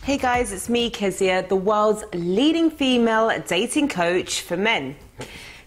Hey guys, it's me, Kezia, the world's leading female dating coach for men.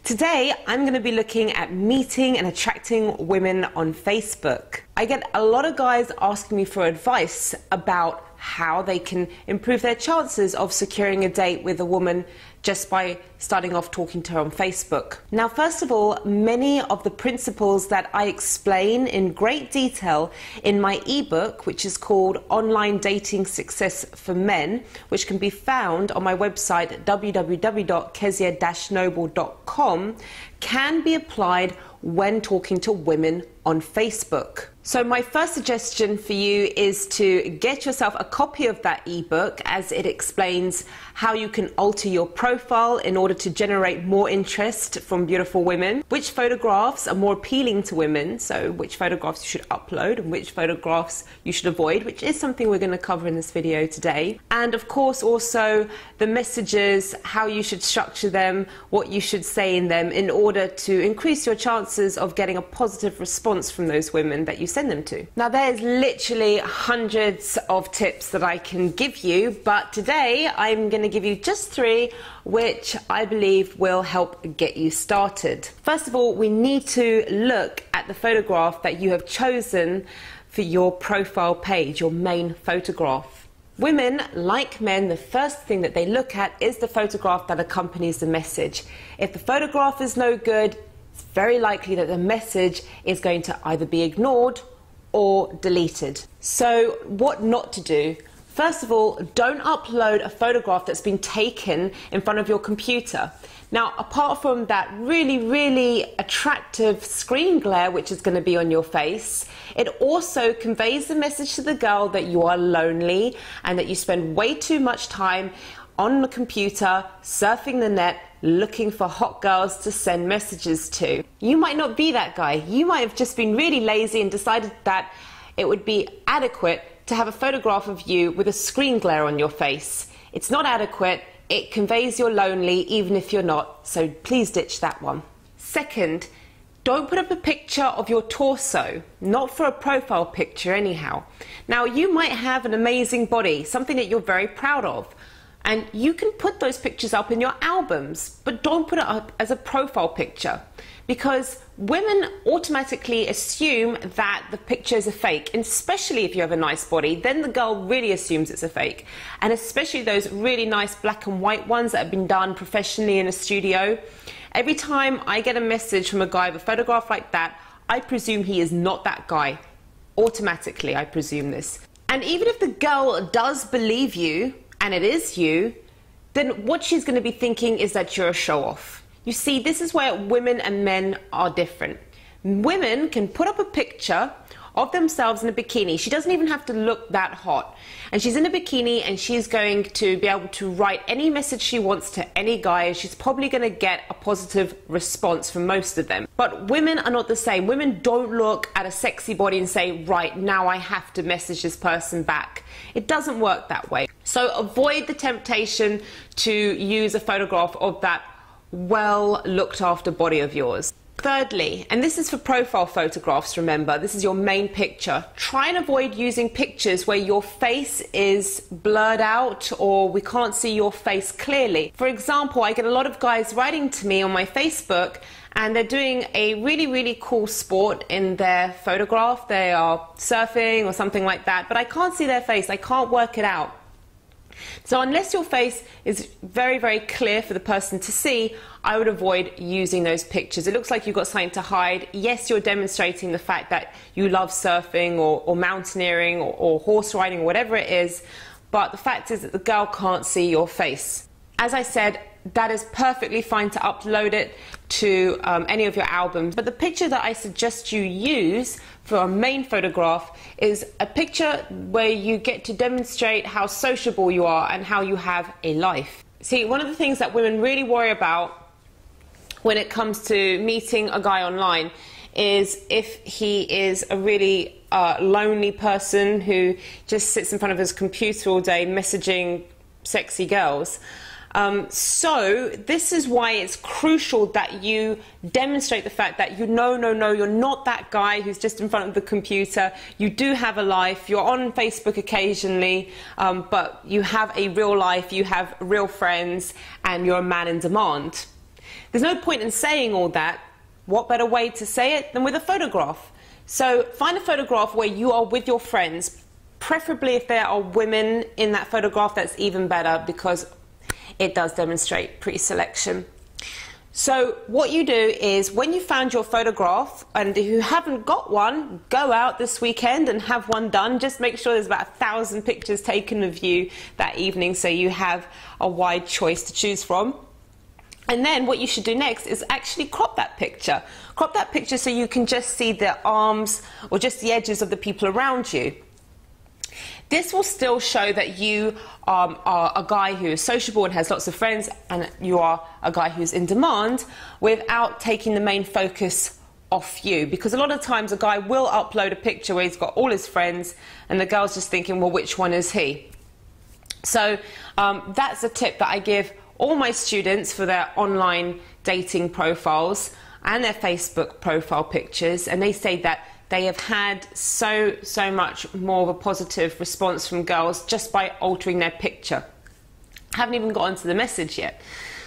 Today, I'm going to be looking at meeting and attracting women on Facebook. I get a lot of guys asking me for advice about how they can improve their chances of securing a date with a woman just by starting off talking to her on Facebook. Now, first of all, many of the principles that I explain in great detail in my ebook, which is called Online Dating Success for Men, which can be found on my website www.kezia-noble.com, can be applied when talking to women on Facebook. So my first suggestion for you is to get yourself a copy of that ebook, as it explains how you can alter your profile in order to generate more interest from beautiful women, which photographs are more appealing to women, so which photographs you should upload and which photographs you should avoid, which is something we're going to cover in this video today. And of course also the messages, how you should structure them, what you should say in them in order to increase your chances of getting a positive response from those women that you send them to. Now, there's literally hundreds of tips that I can give you, but today I'm going to give you just 3 which I believe will help get you started. First of all, we need to look at the photograph that you have chosen for your profile page, your main photograph. Women, like men, the first thing that they look at is the photograph that accompanies the message. If the photograph is no good, it's very likely that the message is going to either be ignored or deleted. So what not to do? First of all, don't upload a photograph that's been taken in front of your computer. Now, apart from that really attractive screen glare which is going to be on your face, it also conveys the message to the girl that you are lonely and that you spend way too much time on the computer, surfing the net, looking for hot girls to send messages to. You might not be that guy. You might have just been really lazy and decided that it would be adequate to have a photograph of you with a screen glare on your face. It's not adequate. It conveys you're lonely even if you're not, so please ditch that one. Second, don't put up a picture of your torso, not for a profile picture anyhow. Now, you might have an amazing body, something that you're very proud of, and you can put those pictures up in your albums, but don't put it up as a profile picture, because women automatically assume that the picture is a fake, and especially if you have a nice body, then the girl really assumes it's a fake. And especially those really nice black and white ones that have been done professionally in a studio. Every time I get a message from a guy with a photograph like that, I presume he is not that guy. Automatically, I presume this. And even if the girl does believe you, and it is you, then what she's going to be thinking is that you're a show-off. You see, this is where women and men are different. Women can put up a picture of themselves in a bikini. She doesn't even have to look that hot. And she's in a bikini and she's going to be able to write any message she wants to any guy, and she's probably going to get a positive response from most of them. But women are not the same. Women don't look at a sexy body and say, right, now I have to message this person back. It doesn't work that way. So avoid the temptation to use a photograph of that well looked after body of yours. Thirdly, and this is for profile photographs, remember, this is your main picture. Try and avoid using pictures where your face is blurred out or we can't see your face clearly. For example, I get a lot of guys writing to me on my Facebook and they're doing a really cool sport in their photograph. They are surfing or something like that, but I can't see their face. I can't work it out. So unless your face is very clear for the person to see, I would avoid using those pictures. It looks like you've got something to hide. Yes, you're demonstrating the fact that you love surfing or mountaineering or horse riding or whatever it is, but the fact is that the girl can't see your face. As I said, that is perfectly fine to upload it to any of your albums, but the picture that I suggest you use for a main photograph is a picture where you get to demonstrate how sociable you are and how you have a life. See, one of the things that women really worry about when it comes to meeting a guy online is if he is a really lonely person who just sits in front of his computer all day messaging sexy girls. So this is why it's crucial that you demonstrate the fact that no, you're not that guy who's just in front of the computer. You do have a life. You're on Facebook occasionally, but you have a real life, you have real friends, and you're a man in demand. There's no point in saying all that. What better way to say it than with a photograph? So find a photograph where you are with your friends. Preferably if there are women in that photograph, that's even better, because it does demonstrate pre-selection. So what you do is, when you found your photograph, and if you haven't got one, go out this weekend and have one done. Just make sure there's about 1,000 pictures taken of you that evening, so you have a wide choice to choose from. And then what you should do next is actually crop that picture. Crop that picture so you can just see the arms or just the edges of the people around you. This will still show that you are a guy who is sociable and has lots of friends, and you are a guy who's in demand, without taking the main focus off you. Because a lot of times a guy will upload a picture where he's got all his friends and the girl's just thinking, well, which one is he? So that's a tip that I give all my students for their online dating profiles and their Facebook profile pictures, and they say that they have had so much more of a positive response from girls just by altering their picture. Haven't even got onto the message yet.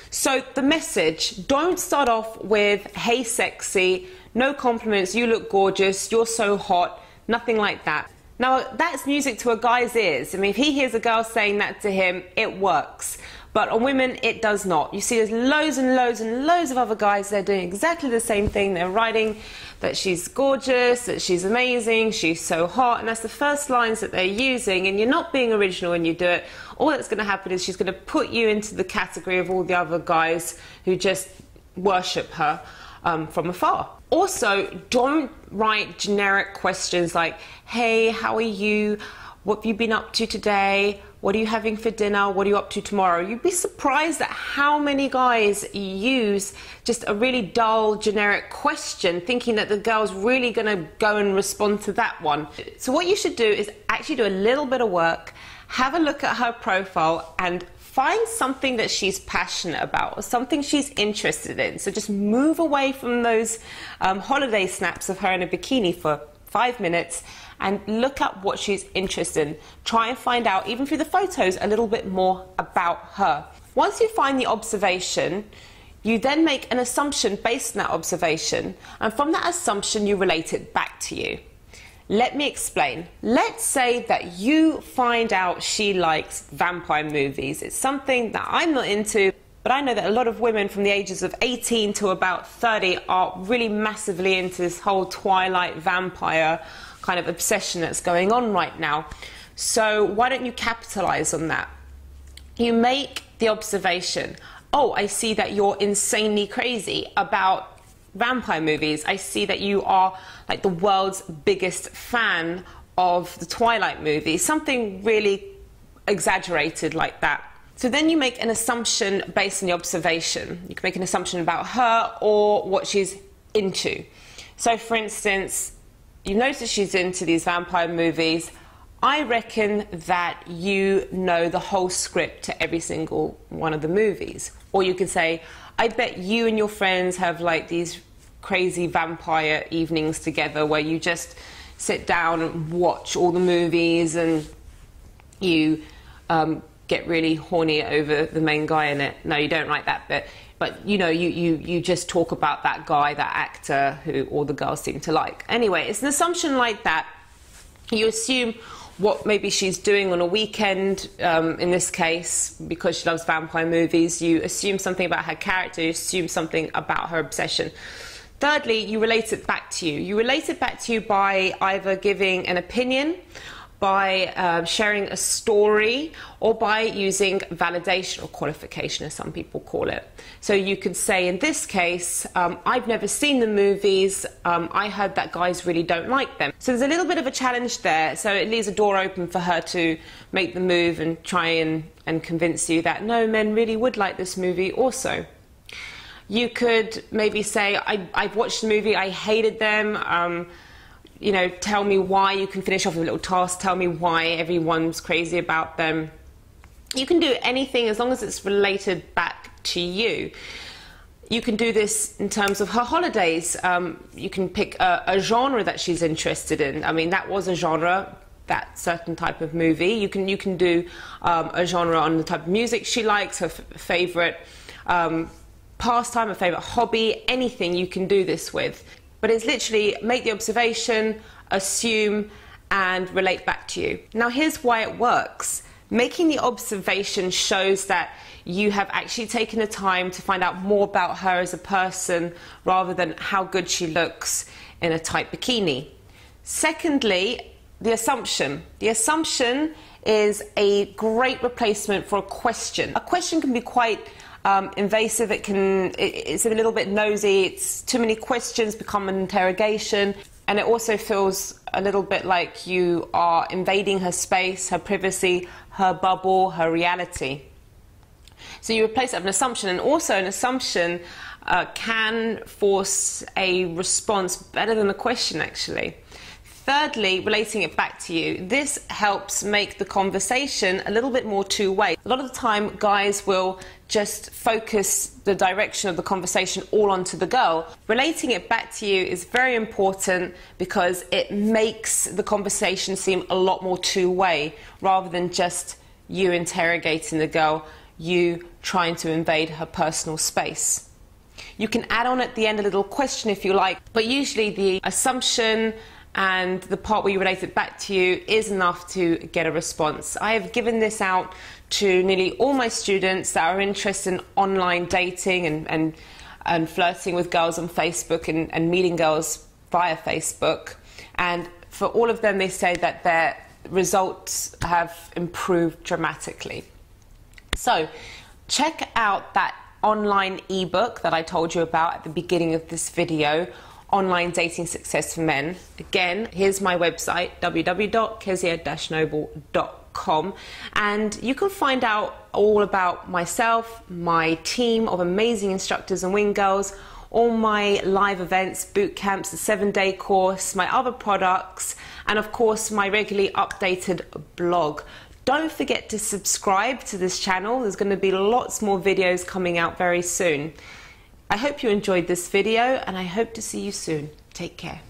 So the message, don't start off with, hey sexy, no compliments, you look gorgeous, you're so hot, nothing like that. Now that's music to a guy's ears. I mean, if he hears a girl saying that to him, it works. But on women, it does not. You see there's loads and loads and loads of other guys, they're doing exactly the same thing. They're writing that she's gorgeous, that she's amazing, she's so hot, and that's the first lines that they're using, and you're not being original when you do it. All that's going to happen is she's going to put you into the category of all the other guys who just worship her from afar. Also, don't write generic questions like, hey, how are you? What have you been up to today? What are you having for dinner? What are you up to tomorrow? You'd be surprised at how many guys use just a really dull, generic question, thinking that the girl's really going to go and respond to that one. So what you should do is actually do a little bit of work, have a look at her profile, and find something that she's passionate about or something she's interested in. So just move away from those holiday snaps of her in a bikini for 5 minutes and look at what she's interested in. Try and find out, even through the photos, a little bit more about her. Once you find the observation, you then make an assumption based on that observation, and from that assumption you relate it back to you. Let me explain. Let's say that you find out she likes vampire movies. It's something that I'm not into, but I know that a lot of women from the ages of 18 to about 30 are really massively into this whole Twilight vampire kind of obsession that's going on right now. So why don't you capitalize on that? You make the observation, oh, I see that you're insanely crazy about vampire movies. I see that you are like the world's biggest fan of the Twilight movies. Something really exaggerated like that. So then you make an assumption based on the observation. You can make an assumption about her or what she's into. So for instance, you notice she's into these vampire movies. I reckon that you know the whole script to every single one of the movies. Or you can say, I bet you and your friends have like these crazy vampire evenings together where you just sit down and watch all the movies and you get really horny over the main guy in it. No, you don't write that bit. But, you know, you just talk about that guy, that actor who all the girls seem to like. Anyway, it's an assumption like that. You assume what maybe she's doing on a weekend, in this case, because she loves vampire movies. You assume something about her character. You assume something about her obsession. Thirdly, you relate it back to you. You relate it back to you by either giving an opinion, by sharing a story, or by using validation or qualification, as some people call it. So you could say, in this case, I've never seen the movies, I heard that guys really don't like them. So there's a little bit of a challenge there, so it leaves a door open for her to make the move and try and convince you that, no, men really would like this movie also. You could maybe say, I've watched the movie, I hated them, you know, tell me why. You can finish off with a little task, tell me why everyone's crazy about them. You can do anything as long as it's related back to you. You can do this in terms of her holidays. You can pick a genre that she's interested in. I mean, that was a genre, that certain type of movie. You can do a genre on the type of music she likes, her favorite pastime, her favorite hobby, anything you can do this with. But it's literally make the observation, assume, and relate back to you. Now here's why it works. Making the observation shows that you have actually taken the time to find out more about her as a person rather than how good she looks in a tight bikini. Secondly, the assumption. The assumption is a great replacement for a question. A question can be quite invasive. It's a little bit nosy. It's too many questions become an interrogation, and it also feels a little bit like you are invading her space, her privacy, her bubble, her reality. So you replace it with an assumption, and also an assumption can force a response better than a question, actually. Thirdly, relating it back to you. This helps make the conversation a little bit more two-way. A lot of the time, guys will just focus the direction of the conversation all onto the girl. Relating it back to you is very important because it makes the conversation seem a lot more two-way rather than just you interrogating the girl, you trying to invade her personal space. You can add on at the end a little question if you like, but usually the assumption and the part where you relate it back to you is enough to get a response. I have given this out to nearly all my students that are interested in online dating and flirting with girls on Facebook and meeting girls via Facebook. And for all of them, they say that their results have improved dramatically. So check out that online ebook that I told you about at the beginning of this video, Online Dating Success for Men. Again, here's my website, www.kezia-noble.com, and you can find out all about myself, my team of amazing instructors and wing girls, all my live events, boot camps, the 7-day course, my other products, and of course my regularly updated blog. Don't forget to subscribe to this channel. There's going to be lots more videos coming out very soon. I hope you enjoyed this video, and I hope to see you soon. Take care.